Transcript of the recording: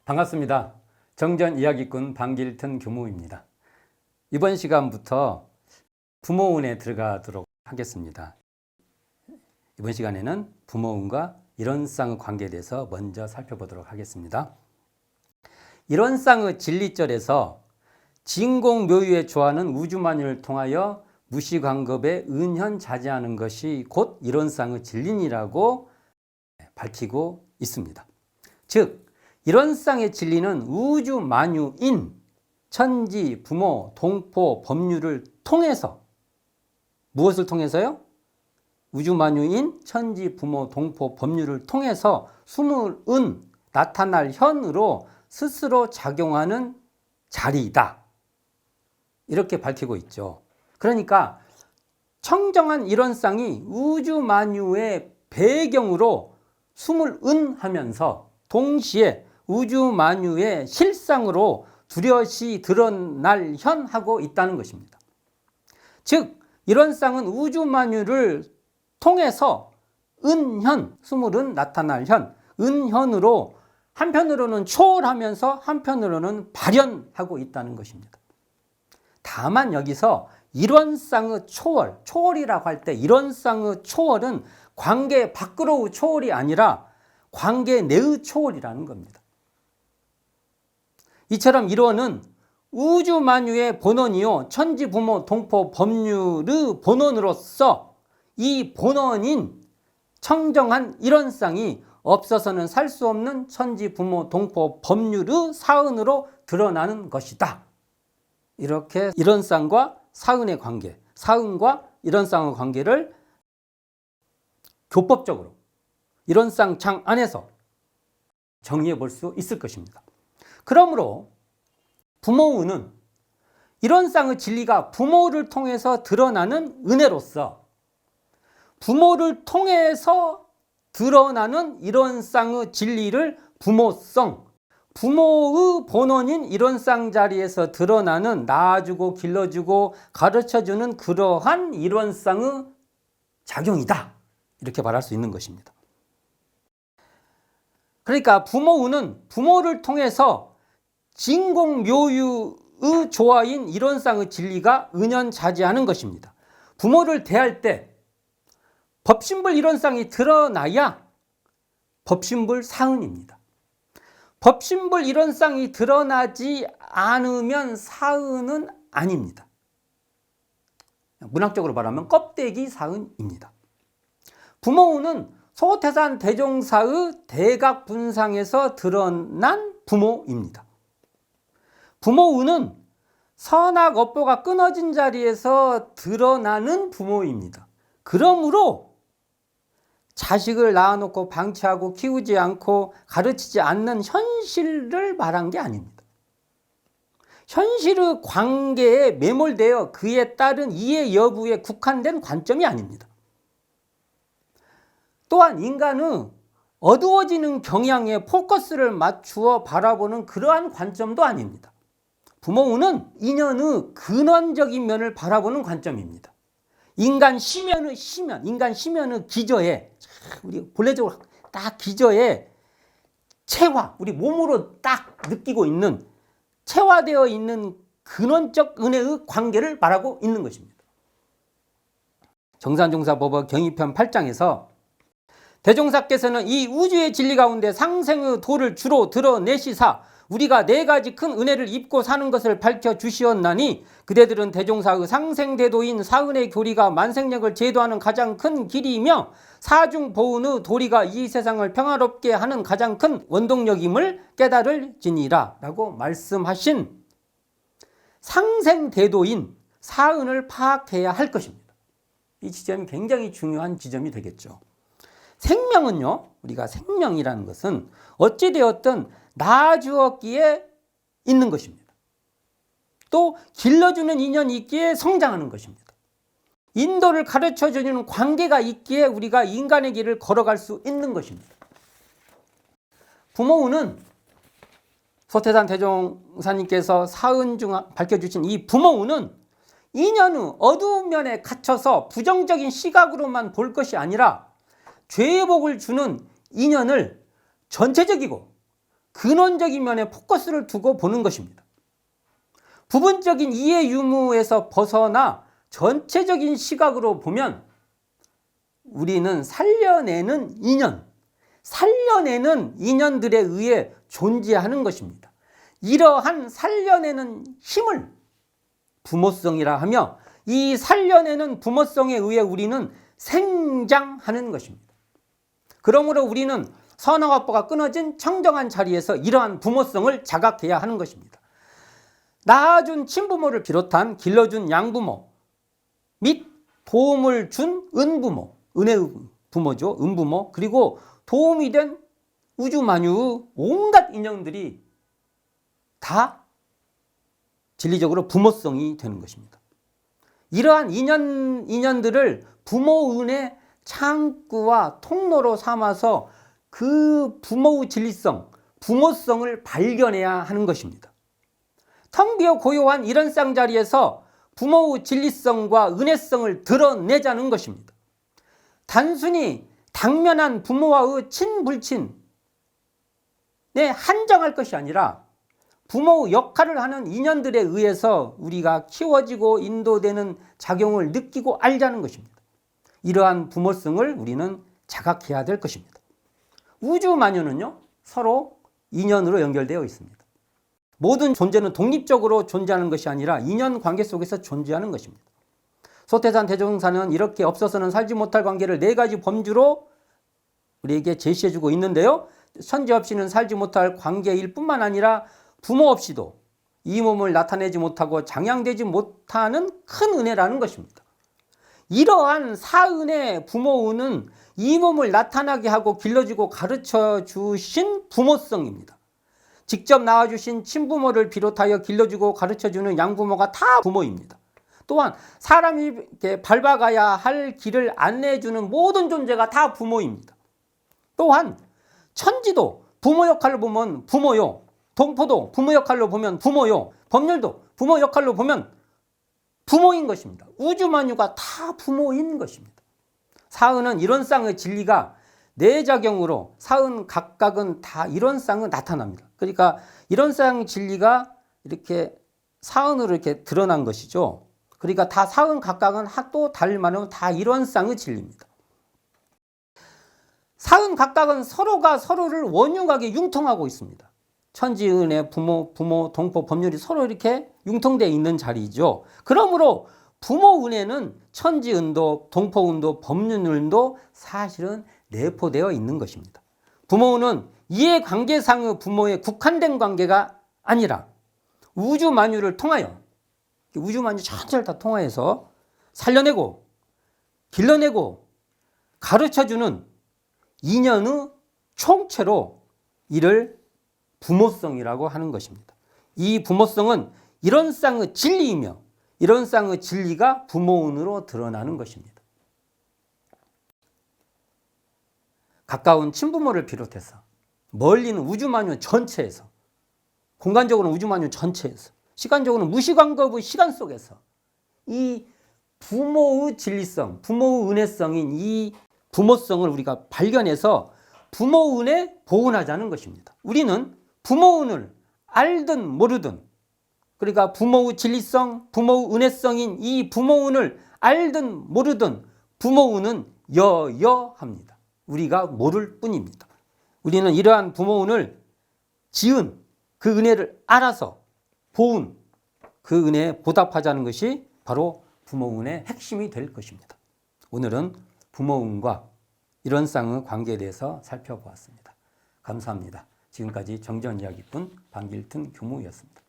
반갑습니다. 정전 이야기꾼 방길튼 교무입니다. 이번 시간부터 부모운에 들어가도록 하겠습니다. 이번 시간에는 부모운과 일원쌍의 관계에 대해서 먼저 살펴보도록 하겠습니다. 일원쌍의 진리절에서 진공묘유에 조하는 우주만유를 통하여 무시광급에 은현자재하는 것이 곧 일원쌍의 진리니라고 밝히고 있습니다. 즉 일원쌍의 진리는 우주만유인 천지, 부모, 동포, 법률을 통해서 무엇을 통해서요? 우주만유인 천지, 부모, 동포, 법률을 통해서 수물은 나타날 현으로 스스로 작용하는 자리이다. 이렇게 밝히고 있죠. 그러니까 청정한 일원쌍이 우주만유의 배경으로 수물은 하면서 동시에 우주만유의 실상으로 뚜렷이 드러날 현하고 있다는 것입니다. 즉 일원쌍은 우주만유를 통해서 은현, 수물은 나타날 현, 은현으로 한편으로는 초월하면서 한편으로는 발현하고 있다는 것입니다. 다만 여기서 일원쌍의 초월, 초월이라고 할 때 일원쌍의 초월은 관계 밖으로의 초월이 아니라 관계 내의 초월이라는 겁니다. 이처럼 일원은 우주만유의 본원이요 천지, 부모, 동포, 법률의 본원으로서 이 본원인 청정한 일원쌍이 없어서는 살 수 없는 천지, 부모, 동포, 법률의 사은으로 드러나는 것이다. 이렇게 일원쌍과 사은의 관계, 사은과 일원쌍의 관계를 교법적으로 일원쌍 장 안에서 정리해 볼 수 있을 것입니다. 그러므로 부모운은 일원쌍의 진리가 부모를 통해서 드러나는 은혜로서 부모를 통해서 드러나는 일원쌍의 진리를 부모성, 부모의 본원인 일원쌍 자리에서 드러나는 낳아주고 길러주고 가르쳐주는 그러한 일원쌍의 작용이다. 이렇게 말할 수 있는 것입니다. 그러니까 부모운은 부모를 통해서 진공묘유의 조화인 일원쌍의 진리가 은현자재하는 것입니다. 부모를 대할 때 법신불 일원쌍이 드러나야 법신불 사은입니다. 법신불 일원쌍이 드러나지 않으면 사은은 아닙니다. 문학적으로 말하면 껍데기 사은입니다. 부모운은 소태산 대종사의 대각분상에서 드러난 부모입니다. 부모운은 선악업보가 끊어진 자리에서 드러나는 부모입니다. 그러므로 자식을 낳아놓고 방치하고 키우지 않고 가르치지 않는 현실을 말한 게 아닙니다. 현실의 관계에 매몰되어 그에 따른 이해 여부에 국한된 관점이 아닙니다. 또한 인간의 어두워지는 경향에 포커스를 맞추어 바라보는 그러한 관점도 아닙니다. 부모운은 인연의 근원적인 면을 바라보는 관점입니다. 인간 심연의 심연, 인간 심연의 기저에 우리 본래적으로 딱 기저에 체화, 우리 몸으로 딱 느끼고 있는 체화되어 있는 근원적 은혜의 관계를 말하고 있는 것입니다. 정산종사법의 경의편 8장에서 대종사께서는 이 우주의 진리 가운데 상생의 도를 주로 드러내시사 우리가 네 가지 큰 은혜를 입고 사는 것을 밝혀주시었나니 그대들은 대종사의 상생대도인 사은의 교리가 만생력을 제도하는 가장 큰 길이며 사중보은의 도리가 이 세상을 평화롭게 하는 가장 큰 원동력임을 깨달을지니라 라고 말씀하신 상생대도인 사은을 파악해야 할 것입니다. 이 지점이 굉장히 중요한 지점이 되겠죠. 생명은요, 우리가 생명이라는 것은 어찌되었든 낳아주었기에 있는 것입니다. 또 길러주는 인연이 있기에 성장하는 것입니다. 인도를 가르쳐주는 관계가 있기에 우리가 인간의 길을 걸어갈 수 있는 것입니다. 부모운은 소태산 대종사님께서 사은 중 밝혀주신 이 부모운은 인연의 어두운 면에 갇혀서 부정적인 시각으로만 볼 것이 아니라 죄의 복을 주는 인연을 전체적이고 근원적인 면에 포커스를 두고 보는 것입니다. 부분적인 이해 유무에서 벗어나 전체적인 시각으로 보면 우리는 살려내는 인연들에 의해 존재하는 것입니다. 이러한 살려내는 힘을 부모성이라 하며 이 살려내는 부모성에 의해 우리는 생장하는 것입니다. 그러므로 우리는 선악업보가 끊어진 청정한 자리에서 이러한 부모성을 자각해야 하는 것입니다. 낳아준 친부모를 비롯한 길러준 양부모 및 도움을 준 은부모, 은혜의 부모죠. 은부모, 그리고 도움이 된 우주만유의 온갖 인연들이 다 진리적으로 부모성이 되는 것입니다. 이러한 인연들을 부모은의 창구와 통로로 삼아서 그 부모의 진리성, 부모성을 발견해야 하는 것입니다. 텅 비어 고요한 이런 쌍자리에서 부모의 진리성과 은혜성을 드러내자는 것입니다. 단순히 당면한 부모와의 친불친에 한정할 것이 아니라 부모 역할을 하는 인연들에 의해서 우리가 키워지고 인도되는 작용을 느끼고 알자는 것입니다. 이러한 부모성을 우리는 자각해야 될 것입니다. 우주만유는요, 서로 인연으로 연결되어 있습니다. 모든 존재는 독립적으로 존재하는 것이 아니라 인연 관계 속에서 존재하는 것입니다. 소태산 대종사는 이렇게 없어서는 살지 못할 관계를 4가지 범주로 우리에게 제시해주고 있는데요. 천지 없이는 살지 못할 관계일 뿐만 아니라 부모 없이도 이 몸을 나타내지 못하고 장양되지 못하는 큰 은혜라는 것입니다. 이러한 사은의 부모은은 이 몸을 나타나게 하고 길러주고 가르쳐 주신 부모성입니다. 직접 낳아주신 친부모를 비롯하여 길러주고 가르쳐주는 양부모가 다 부모입니다. 또한 사람이 이렇게 밟아가야 할 길을 안내해주는 모든 존재가 다 부모입니다. 또한 천지도 부모 역할로 보면 부모요, 동포도 부모 역할로 보면 부모요, 법률도 부모 역할로 보면 부모인 것입니다. 우주만유가 다 부모인 것입니다. 사은은 이런 쌍의 진리가 내작용으로 사은 각각은 다 이런 쌍은 나타납니다. 그러니까 이런 쌍 진리가 이렇게 사은으로 이렇게 드러난 것이죠. 그러니까 다 사은 각각은 또 달만은 다 이런 쌍의 진리입니다. 사은 각각은 서로가 서로를 원흉하게 융통하고 있습니다. 천지은혜, 부모, 동포, 법률이 서로 이렇게 융통되어 있는 자리죠. 그러므로 부모은혜는 천지은도, 동포은도, 법률은도 사실은 내포되어 있는 것입니다. 부모는 이해관계상의 부모에 국한된 관계가 아니라 우주만유를 통하여 우주만유 전체를 다 통하여서 살려내고 길러내고 가르쳐주는 인연의 총체로 이를 부모성이라고 하는 것입니다. 이 부모성은 이런 쌍의 진리이며 이런 쌍의 진리가 부모운으로 드러나는 것입니다. 가까운 친부모를 비롯해서 멀리는 우주만유 전체에서 공간적으로는 우주만유 전체에서 시간적으로는 무시관계의 시간 속에서 이 부모의 진리성, 부모의 은혜성인 이 부모성을 우리가 발견해서 부모은에 보은하자는 것입니다. 우리는 부모은을 알든 모르든 그러니까 부모의 진리성, 부모의 은혜성인 이 부모은을 알든 모르든 부모은은 여여합니다. 우리가 모를 뿐입니다. 우리는 이러한 부모은을 지은 그 은혜를 알아서 보은 그 은혜에 보답하자는 것이 바로 부모은의 핵심이 될 것입니다. 오늘은 부모은과 이런 쌍의 관계에 대해서 살펴보았습니다. 감사합니다. 지금까지 정전이야기꾼 방길튼 교무였습니다.